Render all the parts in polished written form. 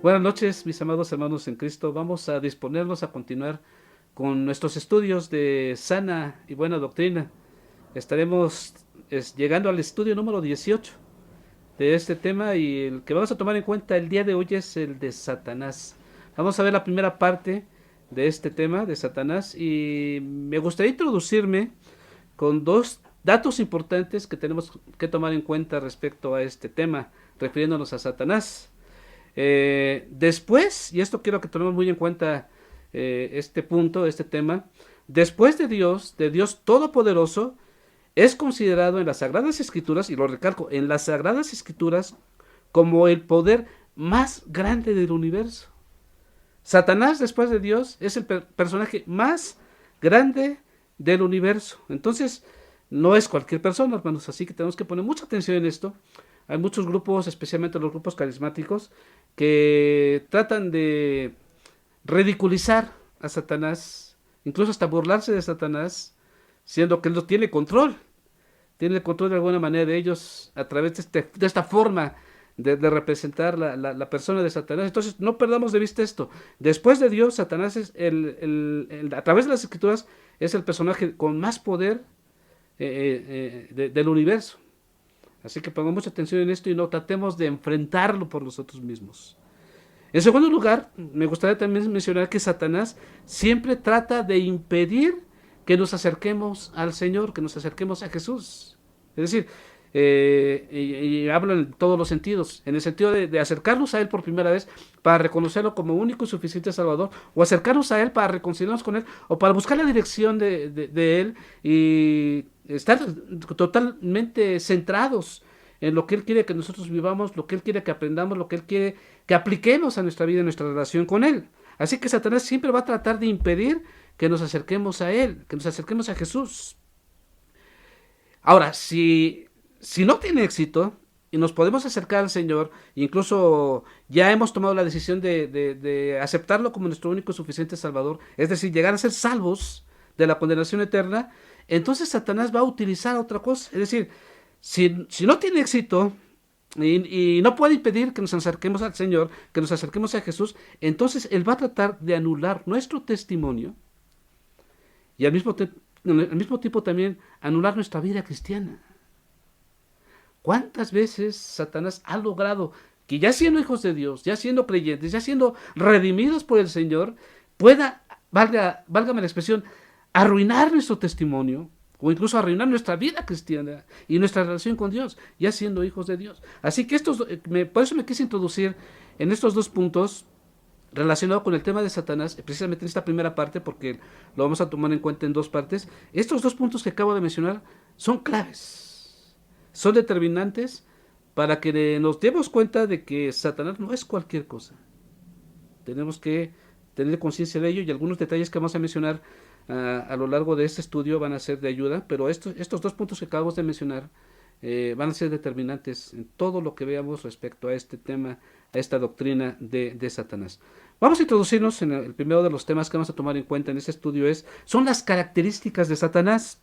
Buenas noches, mis amados hermanos en Cristo. Vamos a disponernos a continuar con nuestros estudios de sana y buena doctrina. Estaremos llegando al estudio número 18 de este tema y el que vamos a tomar en cuenta el día de hoy es el de Satanás. Vamos a ver la primera parte de este tema de Satanás y me gustaría introducirme con dos datos importantes que tenemos que tomar en cuenta respecto a este tema, refiriéndonos a Satanás. Después, y esto quiero que tomemos muy en cuenta este punto, este tema, después de Dios Todopoderoso, es considerado en las Sagradas Escrituras, y lo recalco, en las Sagradas Escrituras, como el poder más grande del universo. Satanás, después de Dios, es el personaje más grande del universo. Entonces, no es cualquier persona, hermanos, así que tenemos que poner mucha atención en esto. Hay muchos grupos, especialmente los grupos carismáticos, que tratan de ridiculizar a Satanás, incluso hasta burlarse de Satanás, siendo que él no tiene el control de alguna manera de ellos a través de esta forma de representar la persona de Satanás. Entonces, no perdamos de vista esto. Después de Dios, Satanás es a través de las escrituras, es el personaje con más poder del universo. Así que pongamos mucha atención en esto y no tratemos de enfrentarlo por nosotros mismos. En segundo lugar, me gustaría también mencionar que Satanás siempre trata de impedir que nos acerquemos al Señor, que nos acerquemos a Jesús. Es decir, y hablo en todos los sentidos, en el sentido de acercarnos a Él por primera vez para reconocerlo como único y suficiente Salvador, o acercarnos a Él para reconciliarnos con Él, o para buscar la dirección de Él y estar totalmente centrados en lo que Él quiere que nosotros vivamos, lo que Él quiere que aprendamos, lo que Él quiere que apliquemos a nuestra vida, en nuestra relación con Él. Así que Satanás siempre va a tratar de impedir que nos acerquemos a Él, que nos acerquemos a Jesús. Ahora, si no tiene éxito y nos podemos acercar al Señor, incluso ya hemos tomado la decisión de aceptarlo como nuestro único y suficiente Salvador, es decir, llegar a ser salvos de la condenación eterna, entonces Satanás va a utilizar otra cosa. Es decir, si no tiene éxito y no puede impedir que nos acerquemos al Señor, que nos acerquemos a Jesús, entonces Él va a tratar de anular nuestro testimonio y al mismo tiempo también anular nuestra vida cristiana. ¿Cuántas veces Satanás ha logrado que ya siendo hijos de Dios, ya siendo creyentes, ya siendo redimidos por el Señor, pueda, válgame la expresión, arruinar nuestro testimonio o incluso arruinar nuestra vida cristiana y nuestra relación con Dios, ya siendo hijos de Dios? Así que por eso me quise introducir en estos dos puntos relacionado con el tema de Satanás, precisamente en esta primera parte, porque lo vamos a tomar en cuenta en dos partes. Estos dos puntos que acabo de mencionar son claves, son determinantes para que nos demos cuenta de que Satanás no es cualquier cosa. Tenemos que tener conciencia de ello y algunos detalles que vamos a mencionar a lo largo de este estudio van a ser de ayuda, pero estos dos puntos que acabamos de mencionar van a ser determinantes en todo lo que veamos respecto a este tema, a esta doctrina de Satanás. Vamos a introducirnos en el primero de los temas que vamos a tomar en cuenta en este estudio son las características de Satanás.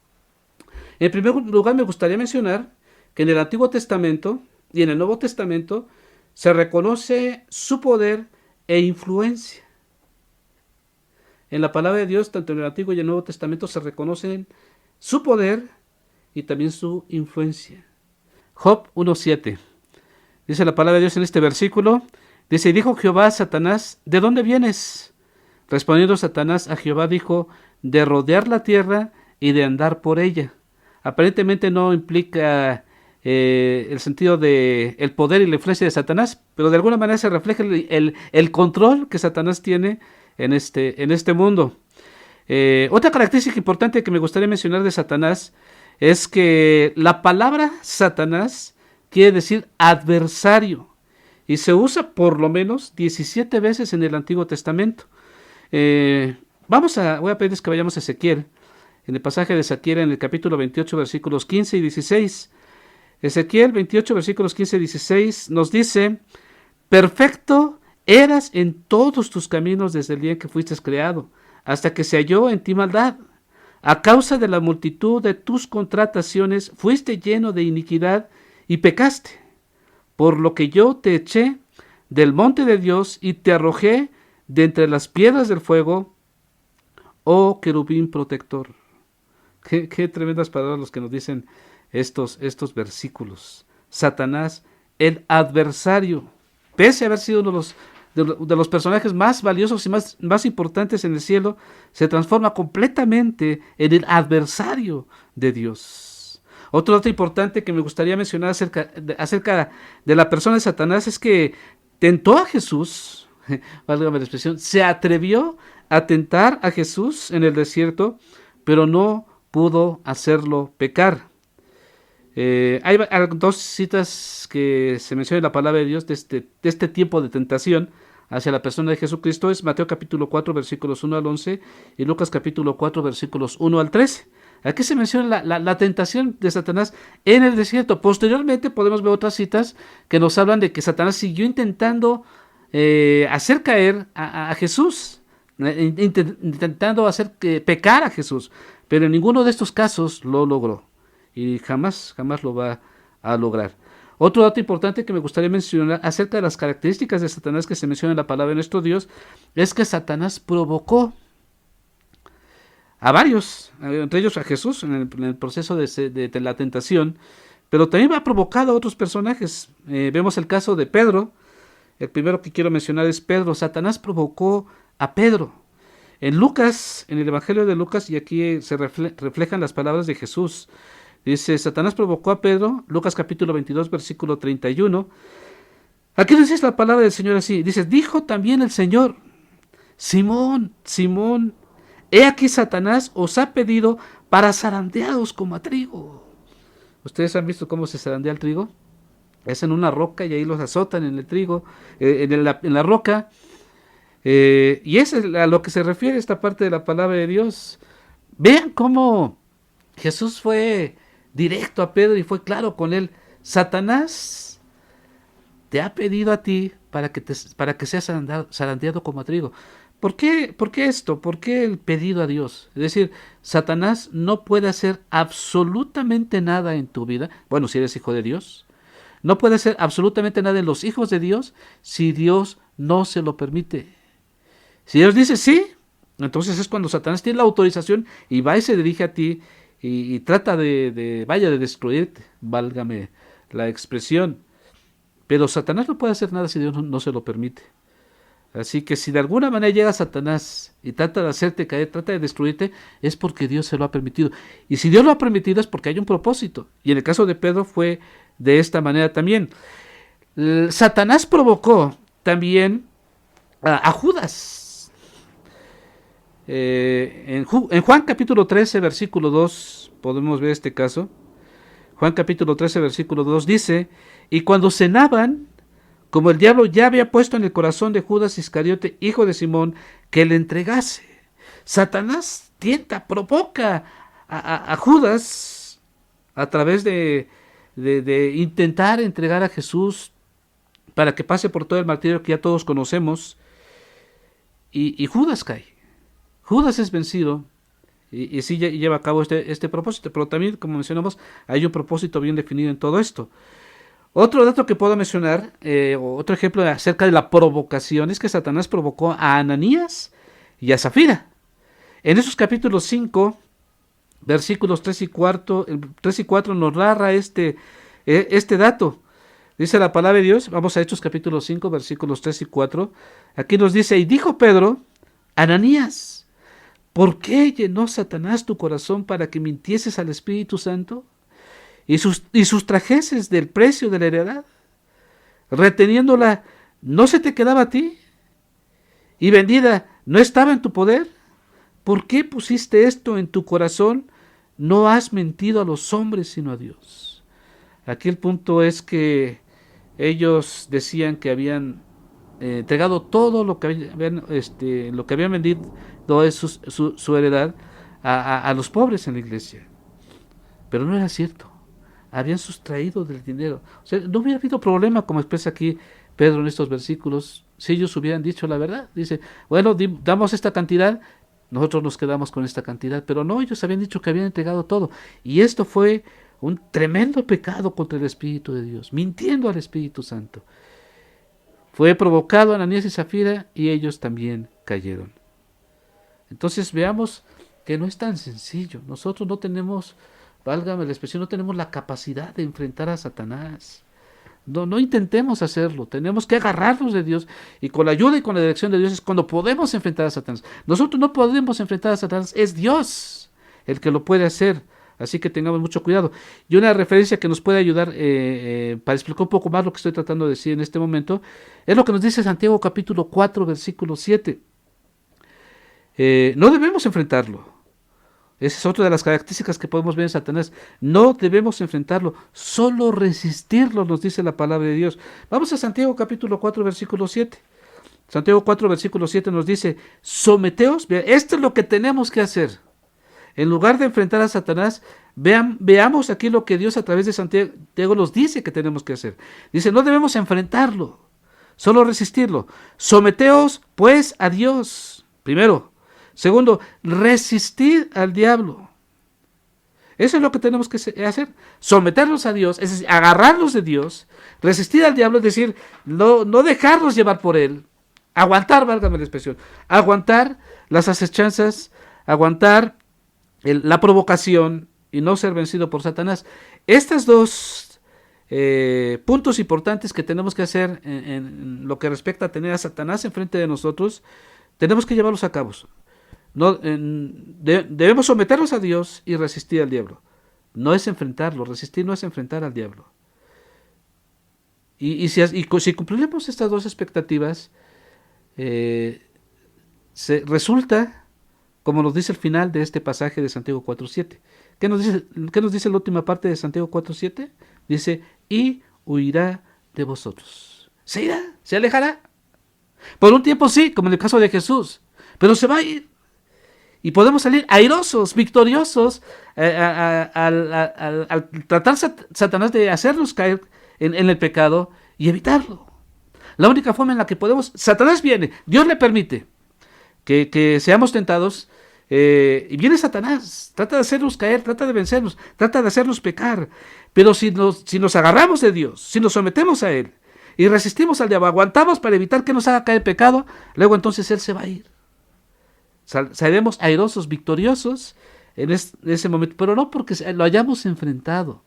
En primer lugar, me gustaría mencionar que en el Antiguo Testamento y en el Nuevo Testamento se reconoce su poder e influencia. En la palabra de Dios, tanto en el Antiguo y el Nuevo Testamento, se reconocen su poder y también su influencia. Job 1:7. Dice la palabra de Dios en este versículo. Dice, y dijo Jehová a Satanás, ¿de dónde vienes? Respondiendo Satanás a Jehová dijo, de rodear la tierra y de andar por ella. Aparentemente no implica el sentido de el poder y la influencia de Satanás, pero de alguna manera se refleja el control que Satanás tiene en este mundo. Otra característica importante que me gustaría mencionar de Satanás es que la palabra Satanás quiere decir adversario y se usa por lo menos 17 veces en el Antiguo Testamento. Voy a pedirles que vayamos a Ezequiel, en el pasaje de Ezequiel en el capítulo 28, versículos 15 y 16. Ezequiel 28, versículos 15 y 16 nos dice, perfecto eras en todos tus caminos desde el día en que fuiste creado, hasta que se halló en ti maldad. A causa de la multitud de tus contrataciones fuiste lleno de iniquidad y pecaste. Por lo que yo te eché del monte de Dios y te arrojé de entre las piedras del fuego, oh querubín protector. Qué tremendas palabras los que nos dicen estos versículos. Satanás, el adversario, pese a haber sido uno de los personajes más valiosos y más importantes en el cielo, se transforma completamente en el adversario de Dios. Otro dato importante que me gustaría mencionar acerca de la persona de Satanás es que tentó a Jesús, válgame la expresión, se atrevió a tentar a Jesús en el desierto, pero no pudo hacerlo pecar. Hay dos citas que se mencionan en la palabra de Dios de este tiempo de tentación hacia la persona de Jesucristo. Es Mateo capítulo 4 versículos 1 al 11 y Lucas capítulo 4 versículos 1 al 13. Aquí se menciona la tentación de Satanás en el desierto. Posteriormente podemos ver otras citas que nos hablan de que Satanás siguió intentando hacer caer a Jesús, intentando hacer pecar a Jesús, pero en ninguno de estos casos lo logró y jamás lo va a lograr. Otro dato importante que me gustaría mencionar acerca de las características de Satanás que se menciona en la palabra de nuestro Dios es que Satanás provocó a varios, entre ellos a Jesús en el proceso de la tentación, pero también ha provocado a otros personajes. Vemos el caso de Pedro. El primero que quiero mencionar es Pedro. Satanás provocó a Pedro. En Lucas, en el Evangelio de Lucas, y aquí se reflejan las palabras de Jesús. Dice, Satanás provocó a Pedro, Lucas capítulo 22, versículo 31. Aquí dice la palabra del Señor así. Dice, dijo también el Señor, Simón, Simón, he aquí Satanás os ha pedido para zarandearos como a trigo. ¿Ustedes han visto cómo se zarandea el trigo? Es en una roca y ahí los azotan en el trigo, en la roca. Y es a lo que se refiere esta parte de la palabra de Dios. Vean cómo Jesús fue directo a Pedro y fue claro con él. Satanás te ha pedido a ti para que seas zarandeado como a trigo. ¿Por qué esto? ¿Por qué el pedido a Dios? Es decir, Satanás no puede hacer absolutamente nada en tu vida. Bueno, si eres hijo de Dios. No puede hacer absolutamente nada en los hijos de Dios si Dios no se lo permite. Si Dios dice sí, entonces es cuando Satanás tiene la autorización y va y se dirige a ti y trata de destruirte, válgame la expresión. Pero Satanás no puede hacer nada si Dios no se lo permite. Así que si de alguna manera llega Satanás y trata de hacerte caer, trata de destruirte, es porque Dios se lo ha permitido. Y si Dios lo ha permitido es porque hay un propósito. Y en el caso de Pedro fue de esta manera también. Satanás provocó también a Judas. En Juan capítulo 13, versículo 2, podemos ver este caso. Juan capítulo 13, versículo 2 dice, y cuando cenaban, como el diablo ya había puesto en el corazón de Judas Iscariote, hijo de Simón, que le entregase. Satanás tienta, provoca a Judas a través de intentar entregar a Jesús para que pase por todo el martirio que ya todos conocemos. Y Judas cae. Judas es vencido y sí lleva a cabo este propósito. Pero también, como mencionamos, hay un propósito bien definido en todo esto. Otro dato que puedo mencionar, otro ejemplo acerca de la provocación, es que Satanás provocó a Ananías y a Zafira. En esos capítulos 5, versículos 3 y 4 nos narra este dato. Dice la palabra de Dios, vamos a Hechos capítulo 5, versículos 3 y 4. Aquí nos dice, y dijo Pedro, Ananías, ¿por qué llenó Satanás tu corazón para que mintieses al Espíritu Santo? Y sustrajeses del precio de la heredad, reteniéndola, ¿no se te quedaba a ti? Y vendida, ¿no estaba en tu poder? ¿Por qué pusiste esto en tu corazón? No has mentido a los hombres, sino a Dios. Aquí el punto es que ellos decían que habían entregado todo lo que habían vendido, su heredad, a los pobres en la iglesia. Pero no era cierto. Habían sustraído del dinero. O sea, no hubiera habido problema, como expresa aquí Pedro en estos versículos, si ellos hubieran dicho la verdad. Dice, bueno, damos esta cantidad, nosotros nos quedamos con esta cantidad. Pero no, ellos habían dicho que habían entregado todo. Y esto fue un tremendo pecado contra el Espíritu de Dios, mintiendo al Espíritu Santo. Fue provocado Ananías y Zafira y ellos también cayeron. Entonces veamos que no es tan sencillo. Nosotros no tenemos, válgame la expresión, no tenemos la capacidad de enfrentar a Satanás. No intentemos hacerlo, tenemos que agarrarnos de Dios y con la ayuda y con la dirección de Dios es cuando podemos enfrentar a Satanás. Nosotros no podemos enfrentar a Satanás, es Dios el que lo puede hacer, así que tengamos mucho cuidado. Y una referencia que nos puede ayudar para explicar un poco más lo que estoy tratando de decir en este momento, es lo que nos dice Santiago capítulo 4, versículo 7. No debemos enfrentarlo. Esa es otra de las características que podemos ver en Satanás. No debemos enfrentarlo, solo resistirlo, nos dice la palabra de Dios. Vamos a Santiago capítulo 4, versículo 7. Santiago 4, versículo 7 nos dice, someteos, esto es lo que tenemos que hacer. En lugar de enfrentar a Satanás, veamos aquí lo que Dios a través de Santiago nos dice que tenemos que hacer. Dice, no debemos enfrentarlo, solo resistirlo. Someteos pues a Dios, primero. Segundo, resistir al diablo. Eso es lo que tenemos que hacer. Someternos a Dios, es decir, agarrarnos de Dios, resistir al diablo, es decir, no dejarnos llevar por él. Aguantar, válgame la expresión. Aguantar las acechanzas, aguantar la provocación y no ser vencido por Satanás. Estos dos puntos importantes que tenemos que hacer en lo que respecta a tener a Satanás enfrente de nosotros, tenemos que llevarlos a cabo. Debemos someternos a Dios y resistir al diablo. No es enfrentarlo, resistir no es enfrentar al diablo. Si cumplimos estas dos expectativas, resulta, como nos dice el final de este pasaje de Santiago 4.7. ¿Qué nos dice la última parte de Santiago 4.7? Dice, y huirá de vosotros. ¿Se irá? ¿Se alejará? Por un tiempo sí, como en el caso de Jesús, pero se va a ir. Y podemos salir airosos, victoriosos, al tratar Satanás de hacernos caer en el pecado y evitarlo. La única forma en la que podemos... Satanás viene, Dios le permite que seamos tentados, y viene Satanás, trata de hacernos caer, trata de vencernos, trata de hacernos pecar. Pero si nos agarramos de Dios, si nos sometemos a Él y resistimos al diablo, aguantamos para evitar que nos haga caer pecado, luego entonces Él se va a ir. Seremos airosos, victoriosos en ese momento, pero no porque lo hayamos enfrentado.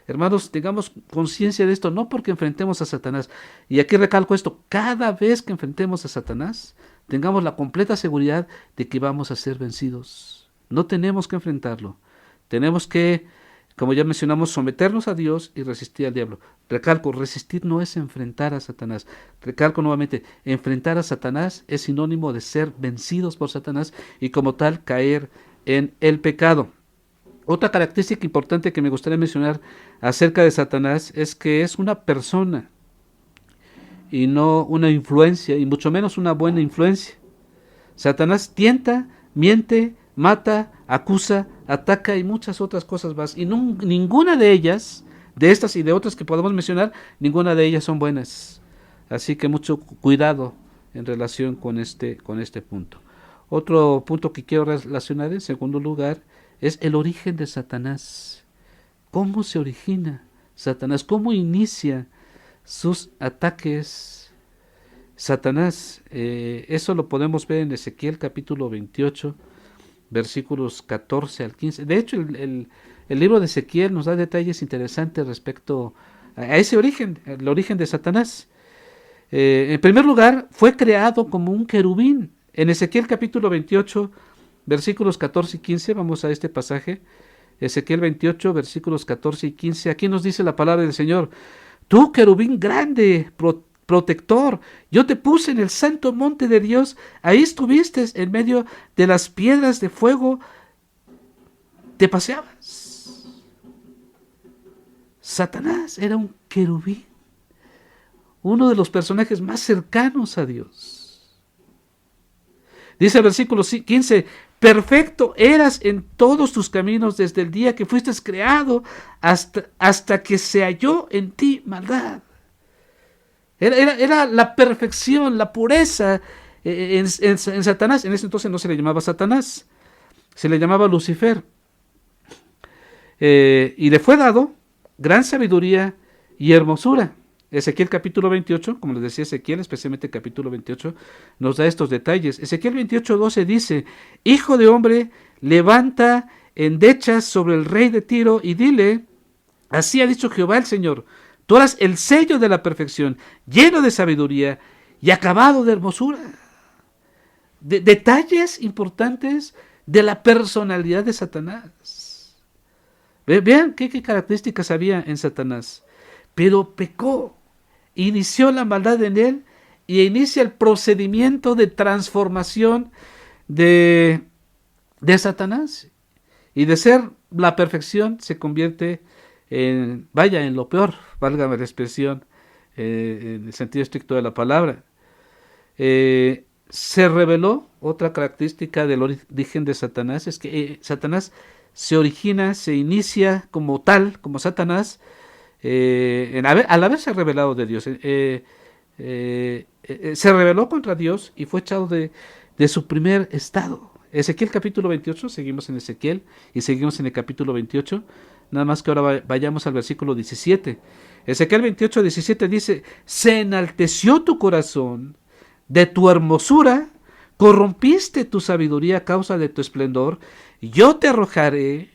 Hermanos, tengamos conciencia de esto, no porque enfrentemos a Satanás. Y aquí recalco esto, cada vez que enfrentemos a Satanás, tengamos la completa seguridad de que vamos a ser vencidos. No tenemos que enfrentarlo. Tenemos que, como ya mencionamos, someternos a Dios y resistir al diablo. Recalco, resistir no es enfrentar a Satanás. Recalco nuevamente, enfrentar a Satanás es sinónimo de ser vencidos por Satanás y como tal caer en el pecado. Otra característica importante que me gustaría mencionar acerca de Satanás es que es una persona y no una influencia, y mucho menos una buena influencia. Satanás tienta, miente, mata, acusa, ataca y muchas otras cosas más. Y ninguna de ellas, de estas y de otras que podemos mencionar, ninguna de ellas son buenas. Así que mucho cuidado en relación con este punto. Otro punto que quiero relacionar en segundo lugar es el origen de Satanás. ¿Cómo se origina Satanás? ¿Cómo inicia sus ataques Satanás? Eso lo podemos ver en Ezequiel capítulo 28, versículos 14 al 15. De hecho, el libro de Ezequiel nos da detalles interesantes respecto a ese origen, el origen de Satanás. En primer lugar, fue creado como un querubín. En Ezequiel capítulo 28, versículos 14 y 15, vamos a este pasaje. Ezequiel 28, versículos 14 y 15. Aquí nos dice la palabra del Señor. Tú, querubín grande, protector, yo te puse en el santo monte de Dios, ahí estuviste en medio de las piedras de fuego, te paseabas. Satanás era un querubín, uno de los personajes más cercanos a Dios. Dice el versículo 15, perfecto eras en todos tus caminos desde el día que fuiste creado hasta que se halló en ti maldad. Era la perfección, la pureza en Satanás. En ese entonces no se le llamaba Satanás, se le llamaba Lucifer. Y le fue dado gran sabiduría y hermosura. Ezequiel capítulo 28, como les decía Ezequiel, especialmente capítulo 28, nos da estos detalles. Ezequiel 28:12 dice: Hijo de hombre, levanta endechas sobre el rey de Tiro y dile: así ha dicho Jehová el Señor, tú eras el sello de la perfección, lleno de sabiduría y acabado de hermosura. Detalles importantes de la personalidad de Satanás. Vean qué características había en Satanás. Pero pecó, inició la maldad en él y inicia el procedimiento de transformación de Satanás. Y de ser la perfección se convierte en lo peor, válgame la expresión, en el sentido estricto de la palabra. Se reveló otra característica del origen de Satanás, es que Satanás se inicia como tal, como Satanás, al haberse revelado de Dios. Se rebeló contra Dios y fue echado de su primer estado. Ezequiel capítulo 28, seguimos en Ezequiel y seguimos en el capítulo 28, nada más que ahora vayamos al versículo 17. Ezequiel 28, 17 dice: se enalteció tu corazón de tu hermosura, corrompiste tu sabiduría a causa de tu esplendor, yo te arrojaré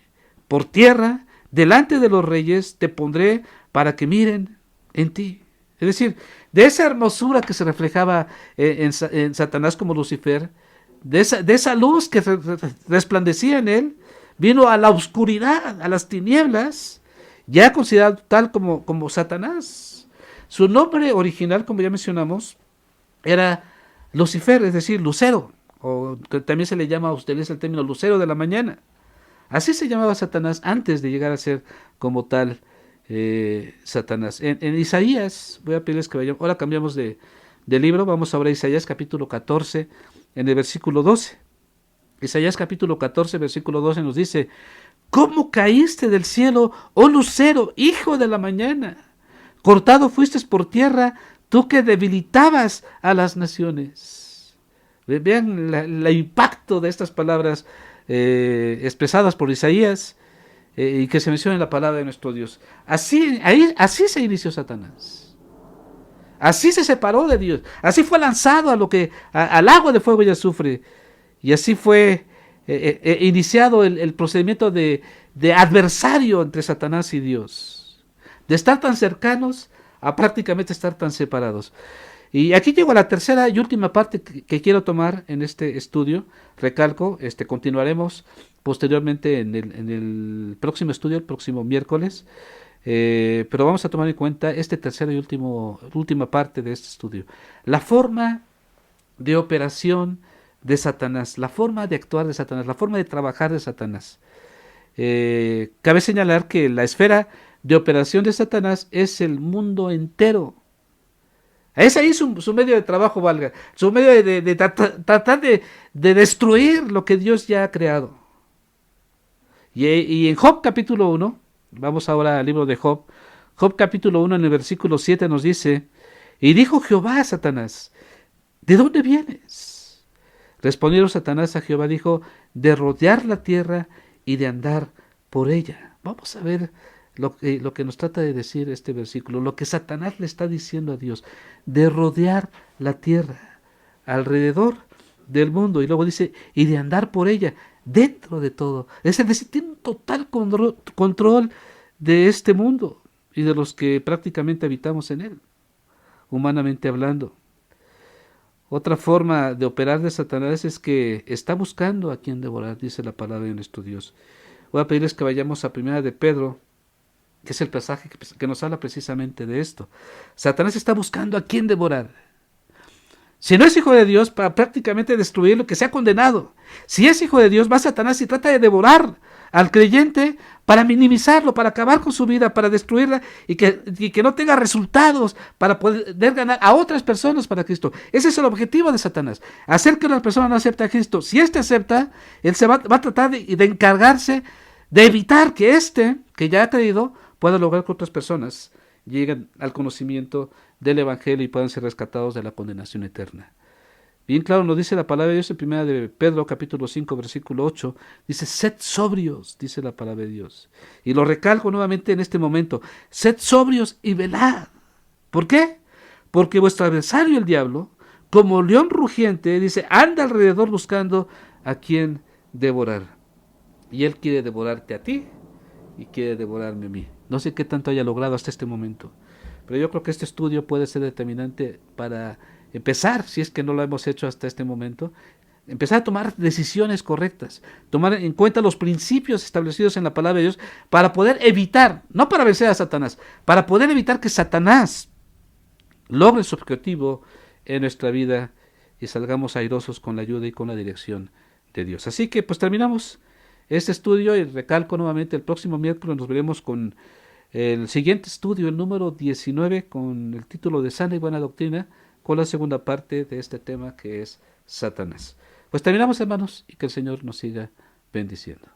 por tierra, delante de los reyes te pondré para que miren en ti. Es decir, de esa hermosura que se reflejaba en Satanás como Lucifer, de esa luz que resplandecía en él, vino a la oscuridad, a las tinieblas, ya considerado tal como Satanás. Su nombre original, como ya mencionamos, era Lucifer, es decir, lucero, o también se le llama, utiliza el término lucero de la mañana. Así se llamaba Satanás antes de llegar a ser como tal Satanás. En Isaías, voy a pedirles que vayamos, ahora cambiamos de libro, vamos ahora a Isaías capítulo 14, en el versículo 12. Isaías capítulo 14, versículo 12 nos dice: ¿cómo caíste del cielo, oh lucero, hijo de la mañana? Cortado fuiste por tierra, tú que debilitabas a las naciones. Vean el impacto de estas palabras expresadas por Isaías y que se menciona en la palabra de nuestro Dios. Así se inició Satanás. Así se separó de Dios. Así fue lanzado al agua de fuego y azufre. Y así fue iniciado el procedimiento de adversario entre Satanás y Dios. De estar tan cercanos a prácticamente estar tan separados. Y aquí llego a la tercera y última parte que quiero tomar en este estudio. Recalco, continuaremos posteriormente en el próximo estudio, el próximo miércoles. Pero vamos a tomar en cuenta tercera y última parte de este estudio. La forma de operación de Satanás, la forma de actuar de Satanás, la forma de trabajar de Satanás. Cabe señalar que la esfera de operación de Satanás es el mundo entero. Es ahí su medio de trabajo, su medio de tratar de destruir lo que Dios ya ha creado. Y en Job capítulo 1, vamos ahora al libro de Job, Job capítulo 1 en el versículo 7 nos dice: y dijo Jehová a Satanás: ¿de dónde vienes? Respondiendo Satanás a Jehová, dijo: de rodear la tierra y de andar por ella. Vamos a ver lo que nos trata de decir este versículo, lo que Satanás le está diciendo a Dios, de rodear la tierra, alrededor del mundo, y luego dice, y de andar por ella, dentro de todo. Es decir, tiene un total control de este mundo y de los que prácticamente habitamos en él, humanamente hablando. Otra forma de operar de Satanás es que está buscando a quien devorar, dice la palabra de nuestro Dios. Voy a pedirles que vayamos a 1 de Pedro, que es el pasaje que nos habla precisamente de esto. Satanás está buscando a quien devorar. Si no es hijo de Dios, para prácticamente destruir lo que sea condenado. Si es hijo de Dios, va Satanás y trata de devorar al creyente para minimizarlo, para acabar con su vida, para destruirla y que no tenga resultados para poder ganar a otras personas para Cristo. Ese es el objetivo de Satanás, hacer que una persona no acepte a Cristo. Si acepta, él se va a tratar de encargarse de evitar que que ya ha creído, pueda lograr que otras personas lleguen al conocimiento del Evangelio y puedan ser rescatados de la condenación eterna. Bien claro nos dice la palabra de Dios en 1 de Pedro capítulo 5 versículo 8, dice: sed sobrios, dice la palabra de Dios. Y lo recalco nuevamente en este momento: sed sobrios y velad. ¿Por qué? Porque vuestro adversario, el diablo, como león rugiente, dice, anda alrededor buscando a quien devorar. Y él quiere devorarte a ti y quiere devorarme a mí. No sé qué tanto haya logrado hasta este momento, pero yo creo que este estudio puede ser determinante para empezar, si es que no lo hemos hecho hasta este momento, empezar a tomar decisiones correctas, tomar en cuenta los principios establecidos en la palabra de Dios para poder evitar, no para vencer a Satanás, para poder evitar que Satanás logre su objetivo en nuestra vida y salgamos airosos con la ayuda y con la dirección de Dios. Así que pues terminamos este estudio y recalco nuevamente, el próximo miércoles nos veremos con el siguiente estudio, el número 19, con el título de Sana y Buena Doctrina, con la segunda parte de este tema que es Satanás. Pues terminamos, hermanos, y que el Señor nos siga bendiciendo.